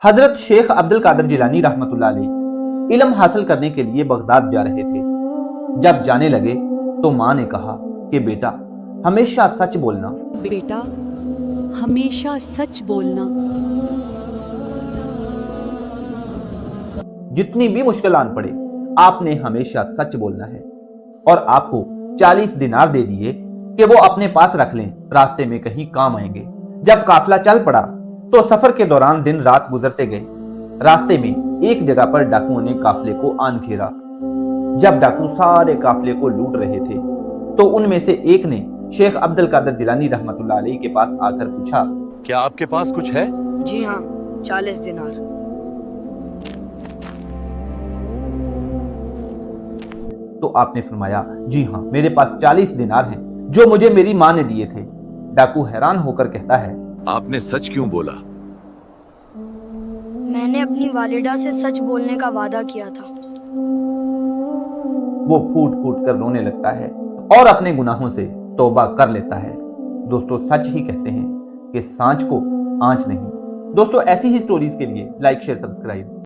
حضرت شیخ عبد القادر جیلانی رحمۃ اللہ علیہ علم حاصل کرنے کے لیے بغداد جا رہے تھے۔ جب جانے لگے تو ماں نے کہا کہ بیٹا ہمیشہ سچ بولنا، بیٹا ہمیشہ سچ بولنا، جتنی بھی مشکل آن پڑے آپ نے ہمیشہ سچ بولنا ہے، اور آپ کو 40 دینار دے دیے کہ وہ اپنے پاس رکھ لیں، راستے میں کہیں کام آئیں گے۔ جب قافلہ چل پڑا تو سفر کے دوران دن رات گزرتے گئے۔ راستے میں ایک جگہ پر ڈاکوؤں نے قافلے کو آن گھیرا۔ جب ڈاکو سارے قافلے کو لوٹ رہے تھے تو ان میں سے ایک نے شیخ عبد القادر جیلانی رحمۃ اللہ علیہ کے پاس آ کر پوچھا، کیا آپ کے پاس کچھ ہے؟ جی ہاں، 40 دینار۔ تو آپ نے فرمایا، جی ہاں میرے پاس 40 دینار ہیں جو مجھے میری ماں نے دیے تھے۔ ڈاکو حیران ہو کر کہتا ہے، آپ نے سچ کیوں بولا؟ میں نے اپنی والدہ سے سچ بولنے کا وعدہ کیا تھا۔ وہ پھوٹ پھوٹ کر رونے لگتا ہے اور اپنے گناہوں سے توبہ کر لیتا ہے۔ دوستو سچ ہی کہتے ہیں کہ سانچ کو آنچ نہیں۔ دوستو ایسی ہی سٹوریز کے لیے لائک شیئر سبسکرائب